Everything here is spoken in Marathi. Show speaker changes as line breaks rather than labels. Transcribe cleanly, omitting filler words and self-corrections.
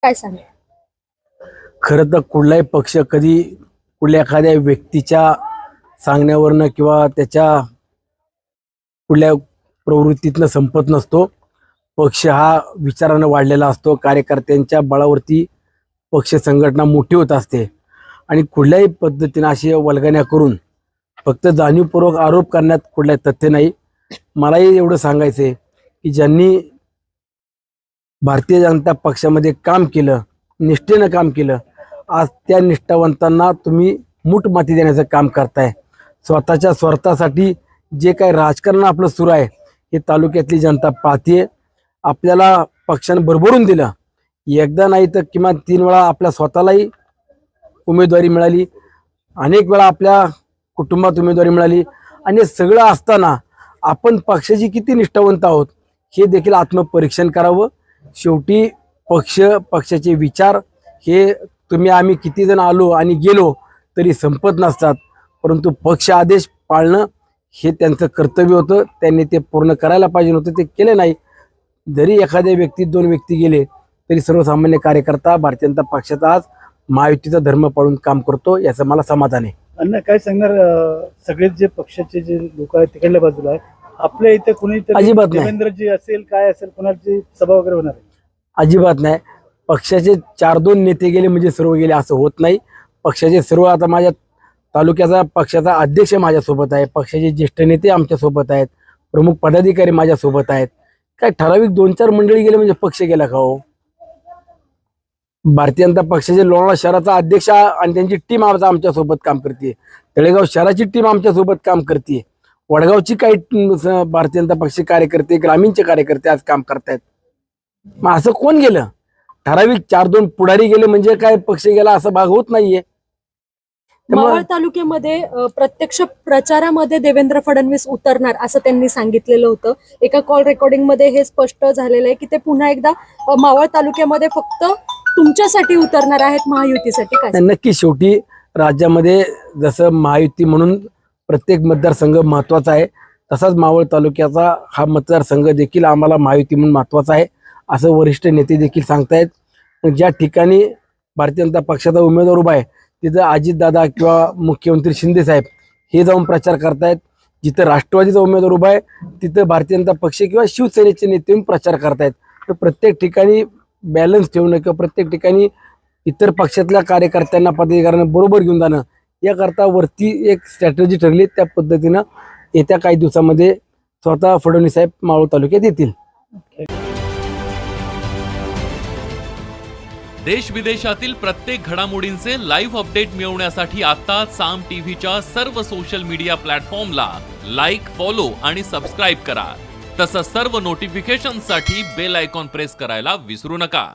काय सांगा?
खरं तर कुठलाही पक्ष कधी कुठल्या एखाद्या व्यक्तीच्या सांगण्यावरनं किंवा त्याच्या कुठल्या प्रवृत्तीतनं संपत नसतो. पक्ष हा विचारानं वाढलेला असतो. कार्यकर्त्यांच्या बळावरती पक्ष संघटना मोठी होत असते आणि कुठल्याही पद्धतीनं अशी वल्गण्या करून फक्त जाणीवपूर्वक आरोप करण्यात कुठलाही तथ्य नाही. मलाही एवढं सांगायचं आहे की ज्यांनी भारतीय जनता पक्षामध्ये काम केलं, निष्ठेनं काम केलं, आज त्या निष्ठावंतांना तुम्ही मूठ माती देण्याचं काम करताय. स्वतःच्या स्वार्थासाठी जे काही राजकारण आपलं सुरू आहे हे तालुक्यातली जनता पाहतीये. आपल्याला पक्षानं भरभरून दिलं, एकदा नाही तर किमान 3 वेळा आपल्या स्वतःलाही उमेदवारी मिळाली, अनेक वेळा आपल्या कुटुंबात उमेदवारी मिळाली आणि हे सगळं असताना आपण पक्षाची किती निष्ठावंत आहोत हे देखील आत्मपरीक्षण करावं. शेवटी पक्षाचे विचार हे तुम्ही आम्ही किती जण आलो आणि गेलो तरी संपत नसतात, परंतु पक्ष आदेश पाळणं हे त्यांचं कर्तव्य होतं. त्यांनी ते पूर्ण करायला पाहिजे होतं, ते केले नाही. जरी एखाद्या व्यक्ती 2 व्यक्ती गेले तरी सर्वसामान्य कार्यकर्ता भारतीय जनता पक्षाचा आज महायुतीचा धर्म पाळून काम करतो, याचं मला समाधान आहे.
अण्णा काय सांगणार, सगळेच जे पक्षाचे जे लोक आहेत तिकडल्या बाजूला आहे, आपल्या इथे कोणी
अजिबात नाही.
देवेंद्रजी असेल काय असेल कोणाची सभा वगैरे होणार आहे?
अजिबात नाही. पक्षाचे 4-2 नेते गेले म्हणजे सर्व गेले असं होत नाही. पक्षाचे सर्व, आता माझ्या तालुक्याचा पक्षाचा अध्यक्ष माझ्यासोबत आहे, पक्षाचे ज्येष्ठ नेते आमच्यासोबत आहेत, प्रमुख पदाधिकारी माझ्यासोबत आहेत. काय ठराविक 2-4 मंडळी गेले म्हणजे पक्ष गेला का हो? भारतीय जनता पक्षाचे लोणावळा शहराचा अध्यक्ष आणि त्यांची टीम आमच्यासोबत काम करते, तळेगाव शहराची टीम आमच्यासोबत काम करते, वडगावची काही भारतीय जनता पक्षाचे कार्यकर्ते, ग्रामीणचे कार्यकर्ते आज काम करतायत. मग असं कोण गेलं? ठराविक 4-2 पुढारी गेले म्हणजे काय पक्ष गेला असं भाग होत नाहीये.
मावळ तालुक्यामध्ये प्रत्यक्ष प्रचारामध्ये देवेंद्र फडणवीस उतरणार असं त्यांनी सांगितलेलं होतं. एका कॉल रेकॉर्डिंग मध्ये हे स्पष्ट झालेलं आहे की ते पुन्हा एकदा मावळ तालुक्यामध्ये फक्त तुमच्यासाठी उतरणार आहेत, महायुतीसाठी. काय
नक्की शेवटी राज्यामध्ये जसं महायुती म्हणून प्रत्येक मतदारसंघ महत्वाचा आहे, तसाच मावळ तालुक्याचा हा मतदारसंघ देखील आम्हाला महायुती म्हणून महत्वाचा आहे असं वरिष्ठ नेते देखील सांगतायत. ज्या ठिकाणी भारतीय जनता पक्षाचा उमेदवार उभा आहे तिथं अजितदादा किंवा मुख्यमंत्री शिंदे साहेब हे जाऊन प्रचार करतायत. जिथं राष्ट्रवादीचा उमेदवार उभा आहे तिथं भारतीय जनता पक्ष किंवा शिवसेनेचे नेते येऊन प्रचार करतायत. तर प्रत्येक ठिकाणी बॅलन्स ठेवणं किंवा प्रत्येक ठिकाणी इतर पक्षातल्या कार्यकर्त्यांना पदाधिकाऱ्यांना बरोबर घेऊन जाणं याकरता वरती एक स्ट्रॅटेजी ठरली. त्या पद्धतीनं येत्या काही दिवसामध्ये स्वतः फडणवीस साहेब मावळ तालुक्यात येतील.
देश विदेशातील प्रत्येक घडामोडींचे लाईव्ह अपडेट मिळवण्यासाठी आता साम टीव्हीच्या सर्व सोशल मीडिया प्लॅटफॉर्मला लाईक, फॉलो आणि सबस्क्राईब करा. तसंच सर्व नोटिफिकेशनसाठी बेल आयकॉन प्रेस करायला विसरू नका.